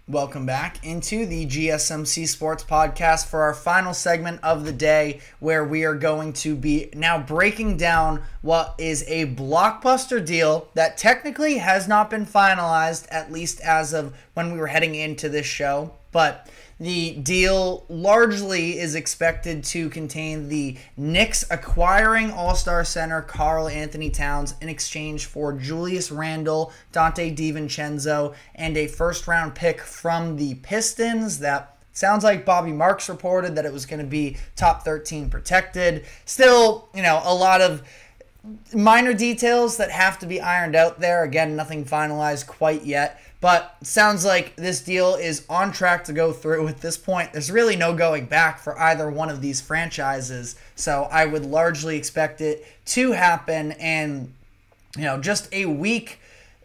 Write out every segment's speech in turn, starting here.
Welcome back into the GSMC Sports Podcast for our final segment of the day, where we are going to be now breaking down what is a blockbuster deal that technically has not been finalized, at least as of when we were heading into this show. But the deal largely is expected to contain the Knicks acquiring All-Star center Karl-Anthony Towns in exchange for Julius Randle, Donte DiVincenzo, and a first-round pick from the Pistons. That sounds like Bobby Marks reported that it was going to be top 13 protected. Still, a lot of minor details that have to be ironed out there. Again, nothing finalized quite yet. But it sounds like this deal is on track to go through at this point. There's really no going back for either one of these franchises. So I would largely expect it to happen. And, just a week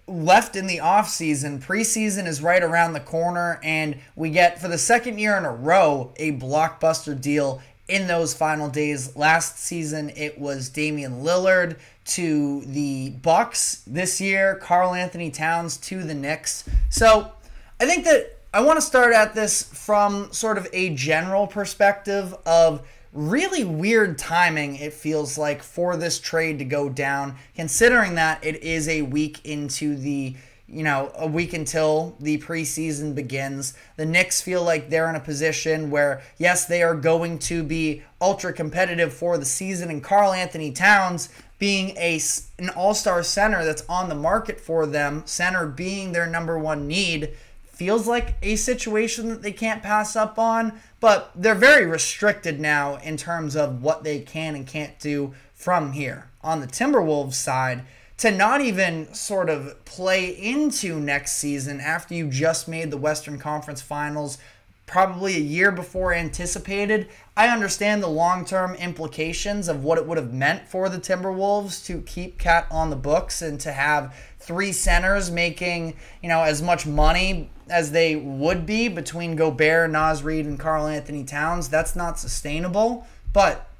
left in the offseason. Preseason is right around the corner. And we get, for the second year in a row, a blockbuster deal in those final days. Last season, it was Damian Lillard to the Bucks. This year, Karl-Anthony Towns to the Knicks. So I think that I want to start at this from sort of a general perspective of really weird timing, it feels like, for this trade to go down, considering that it is a week into the a week until the preseason begins. The Knicks feel like they're in a position where, yes, they are going to be ultra competitive for the season, and Karl-Anthony Towns being an all-star center that's on the market for them, center being their number one need, feels like a situation that they can't pass up on, but they're very restricted now in terms of what they can and can't do from here. On the Timberwolves side, to not even sort of play into next season after you just made the Western Conference Finals probably a year before anticipated, I understand the long-term implications of what it would have meant for the Timberwolves to keep Cat on the books and to have three centers making, as much money as they would be between Gobert, Naz Reid, and Karl-Anthony Towns. That's not sustainable. But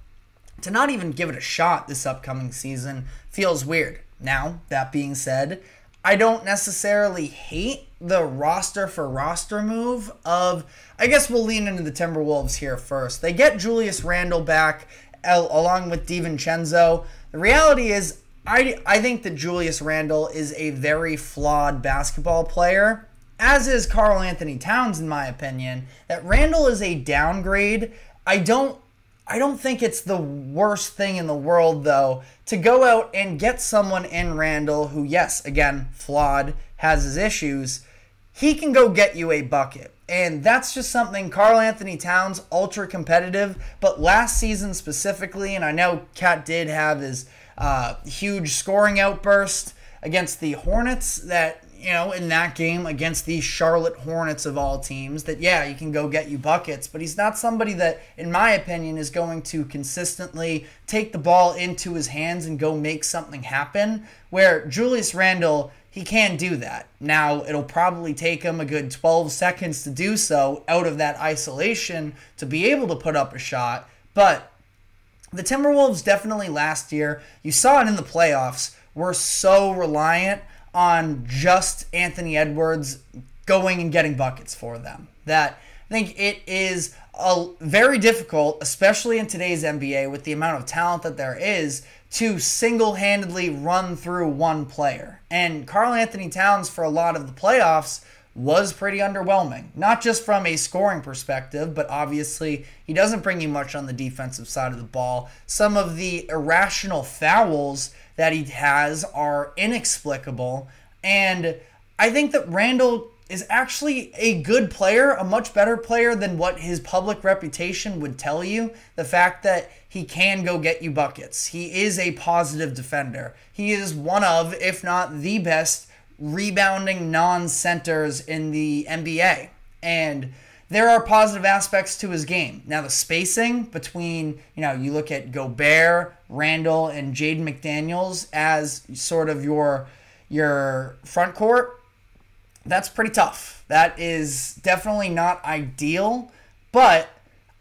to not even give it a shot this upcoming season feels weird. Now, that being said, I don't necessarily hate the roster for roster move of, I guess we'll lean into the Timberwolves here first. They get Julius Randle back along with DiVincenzo. The reality is, I think that Julius Randle is a very flawed basketball player, as is Karl-Anthony Towns, in my opinion. That Randle is a downgrade. I don't think it's the worst thing in the world, though, to go out and get someone in Randle who, yes, again, flawed, has his issues. He can go get you a bucket. And that's just something Karl-Anthony Towns, ultra competitive, but last season specifically, and I know Cat did have his huge scoring outburst against the Hornets that, in that game against the Charlotte Hornets of all teams, that, yeah, he can go get you buckets, but he's not somebody that, in my opinion, is going to consistently take the ball into his hands and go make something happen, where Julius Randle, he can do that. Now, it'll probably take him a good 12 seconds to do so out of that isolation to be able to put up a shot, but the Timberwolves definitely last year, you saw it in the playoffs, were so reliant on just Anthony Edwards going and getting buckets for them, that I think it is very difficult, especially in today's NBA with the amount of talent that there is, to single-handedly run through one player. And Karl-Anthony Towns, for a lot of the playoffs, was pretty underwhelming. Not just from a scoring perspective, but obviously he doesn't bring you much on the defensive side of the ball. Some of the irrational fouls that he has are inexplicable. And I think that Randle is actually a good player, a much better player than what his public reputation would tell you. The fact that he can go get you buckets. He is a positive defender. He is one of, if not the best, rebounding non-centers in the NBA. And there are positive aspects to his game. Now, the spacing between, you look at Gobert, Randle, and Jaden McDaniels as sort of your front court, that's pretty tough. That is definitely not ideal, but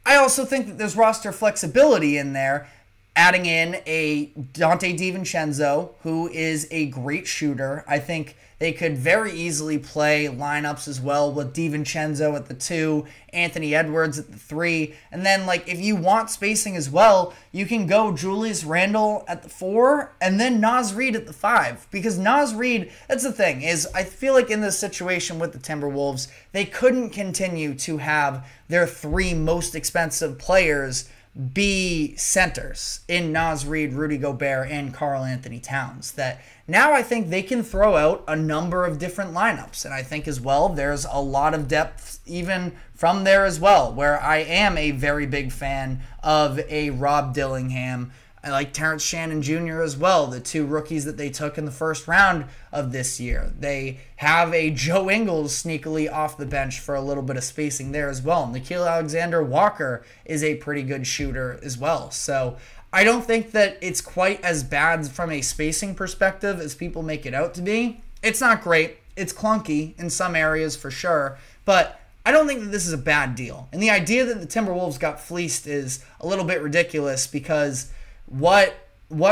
I also think that there's roster flexibility in there, adding in a Donte DiVincenzo, who is a great shooter. I think they could very easily play lineups as well with DiVincenzo at the 2, Anthony Edwards at the 3, and then like if you want spacing as well, you can go Julius Randle at the 4 and then Naz Reid at the 5, because Naz Reid, that's the thing, is I feel like in this situation with the Timberwolves, they couldn't continue to have their 3 most expensive players be centers in Naz Reid, Rudy Gobert, and Karl-Anthony Towns. That now I think they can throw out a number of different lineups. And I think as well, there's a lot of depth even from there as well, where I am a very big fan of a Rob Dillingham. I like Terrence Shannon Jr. as well, the 2 rookies that they took in the first round of this year. They have a Joe Ingles sneakily off the bench for a little bit of spacing there as well. Nickeil Alexander-Walker is a pretty good shooter as well. So I don't think that it's quite as bad from a spacing perspective as people make it out to be. It's not great. It's clunky in some areas for sure, but I don't think that this is a bad deal. And the idea that the Timberwolves got fleeced is a little bit ridiculous, because what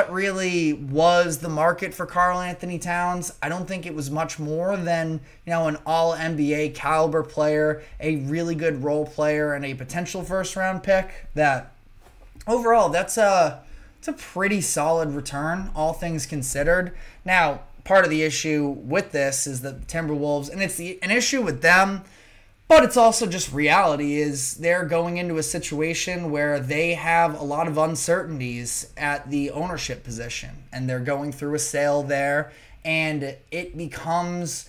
really was the market for Karl-Anthony Towns? I don't think it was much more than, an all-NBA caliber player, a really good role player, and a potential first-round pick. That overall, it's a pretty solid return, all things considered. Now, part of the issue with this is that the Timberwolves, and it's an issue with them, but it's also just reality, is they're going into a situation where they have a lot of uncertainties at the ownership position, and they're going through a sale there, and it becomes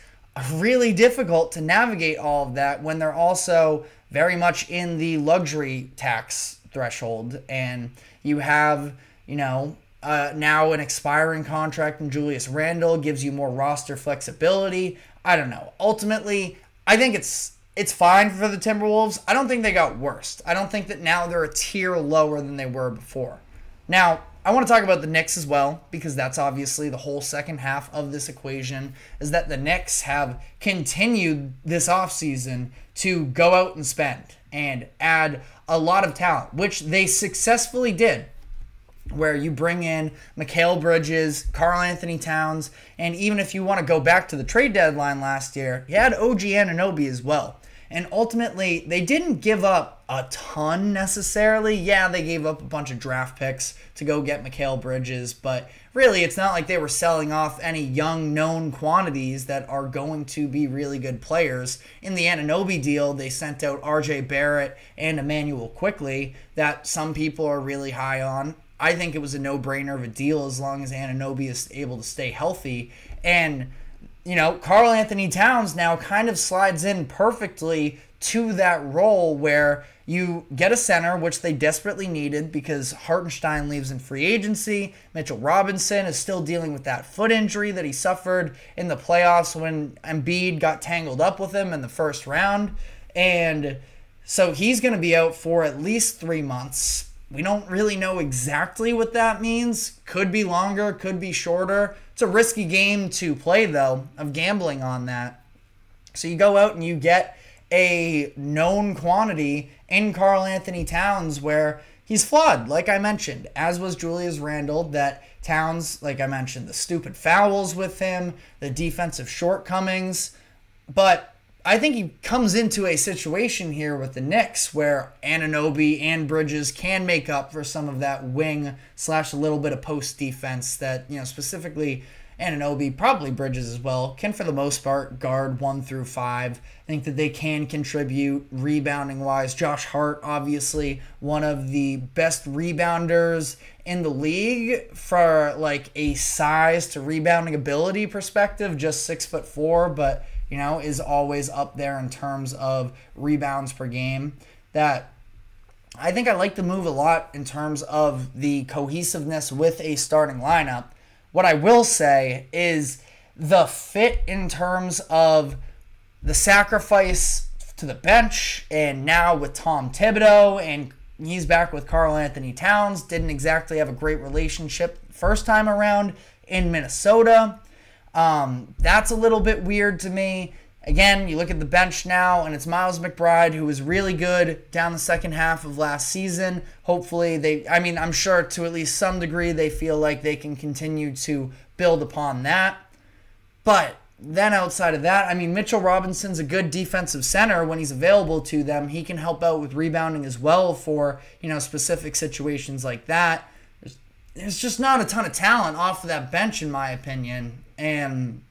really difficult to navigate all of that when they're also very much in the luxury tax threshold, and you have, now an expiring contract in Julius Randle gives you more roster flexibility. I don't know. Ultimately, I think it's fine for the Timberwolves. I don't think they got worse. I don't think that now they're a tier lower than they were before. Now, I want to talk about the Knicks as well, because that's obviously the whole second half of this equation, is that the Knicks have continued this offseason to go out and spend and add a lot of talent, which they successfully did, where you bring in Mikal Bridges, Karl-Anthony Towns, and even if you want to go back to the trade deadline last year, you had OG Anunoby as well. And ultimately, they didn't give up a ton necessarily. Yeah, they gave up a bunch of draft picks to go get Mikal Bridges, but really it's not like they were selling off any young known quantities that are going to be really good players. In the Anunoby deal, they sent out RJ Barrett and Emmanuel Quickley that some people are really high on. I think it was a no-brainer of a deal as long as Anunoby is able to stay healthy. And Karl-Anthony Towns now kind of slides in perfectly to that role where you get a center, which they desperately needed because Hartenstein leaves in free agency. Mitchell Robinson is still dealing with that foot injury that he suffered in the playoffs when Embiid got tangled up with him in the first round. And so he's going to be out for at least 3 months. We don't really know exactly what that means. Could be longer, could be shorter. It's a risky game to play, though, of gambling on that. So you go out and you get a known quantity in Karl-Anthony Towns where he's flawed, like I mentioned, as was Julius Randle. That Towns, like I mentioned, the stupid fouls with him, the defensive shortcomings. But I think he comes into a situation here with the Knicks where Anunoby and Bridges can make up for some of that wing / a little bit of post defense that, specifically Anunoby, probably Bridges as well, can for the most part guard 1 through 5. I think that they can contribute rebounding wise. Josh Hart, obviously one of the best rebounders in the league for like a size to rebounding ability perspective, just 6'4", but is always up there in terms of rebounds per game. That I think I like the move a lot in terms of the cohesiveness with a starting lineup. What I will say is the fit in terms of the sacrifice to the bench, and now with Tom Thibodeau, and he's back with Karl-Anthony Towns, didn't exactly have a great relationship first time around in Minnesota. That's a little bit weird to me. Again, you look at the bench now, and it's Miles McBride, who was really good down the second half of last season. Hopefully I'm sure to at least some degree they feel like they can continue to build upon that. But then outside of that, I mean, Mitchell Robinson's a good defensive center when he's available to them. He can help out with rebounding as well for, specific situations like that. There's just not a ton of talent off of that bench, in my opinion. And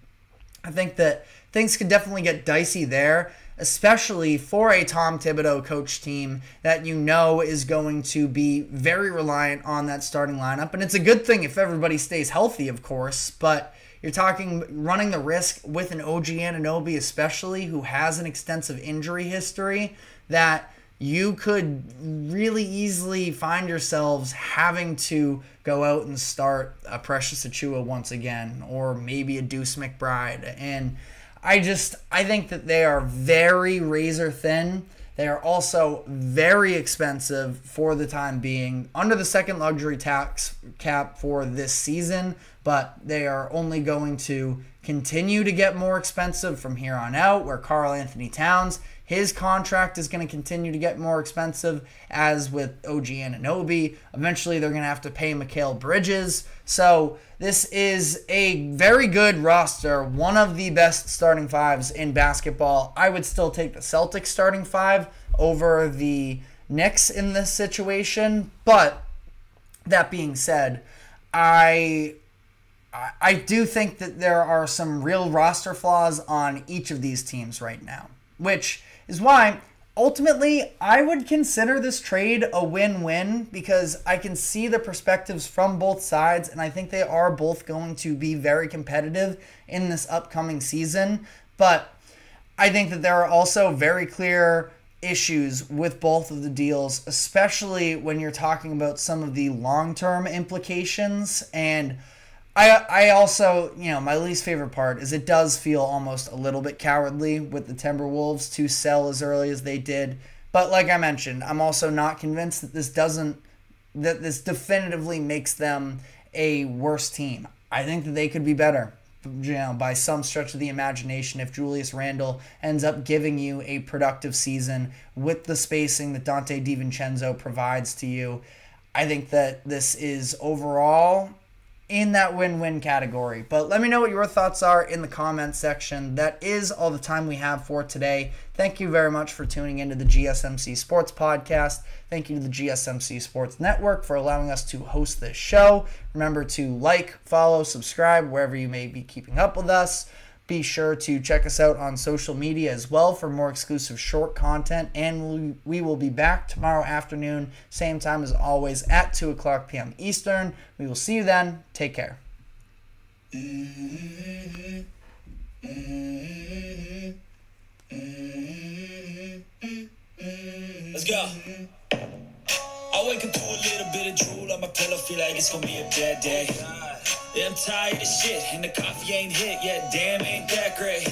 I think that things could definitely get dicey there, especially for a Tom Thibodeau coach team that is going to be very reliant on that starting lineup. And it's a good thing if everybody stays healthy, of course, but you're talking running the risk with an OG Anunoby especially, who has an extensive injury history, that you could really easily find yourselves having to go out and start a Precious Achiuwa once again, or maybe a Deuce McBride. And I think that they are very razor thin. They are also very expensive for the time being, under the second luxury tax cap for this season, but they are only going to continue to get more expensive from here on out, where Karl-Anthony Towns, his contract is going to continue to get more expensive, as with OG Anunoby. Eventually, they're going to have to pay Mikal Bridges. So this is a very good roster, one of the best starting fives in basketball. I would still take the Celtics starting five over the Knicks in this situation. But that being said, I do think that there are some real roster flaws on each of these teams right now, which is why ultimately I would consider this trade a win-win, because I can see the perspectives from both sides, and I think they are both going to be very competitive in this upcoming season. But I think that there are also very clear issues with both of the deals, especially when you're talking about some of the long-term implications. And I also, my least favorite part is it does feel almost a little bit cowardly with the Timberwolves to sell as early as they did. But like I mentioned, I'm also not convinced that this definitively makes them a worse team. I think that they could be better, by some stretch of the imagination, if Julius Randle ends up giving you a productive season with the spacing that Donte DiVincenzo provides to you. I think that this is overall in that win-win category. But let me know what your thoughts are in the comments section. That is all the time we have for today. Thank you very much for tuning into the GSMC Sports Podcast. Thank you to the GSMC Sports Network for allowing us to host this show. Remember to like, follow, subscribe wherever you may be keeping up with us. Be sure to check us out on social media as well for more exclusive short content. And we will be back tomorrow afternoon, same time as always, at 2 o'clock p.m. Eastern. We will see you then. Take care. Let's go. I wake up to a little bit of drool on my pillow, feel like it's gonna be a bad day. Yeah, I'm tired of shit, and the coffee ain't hit yet, damn, ain't that great.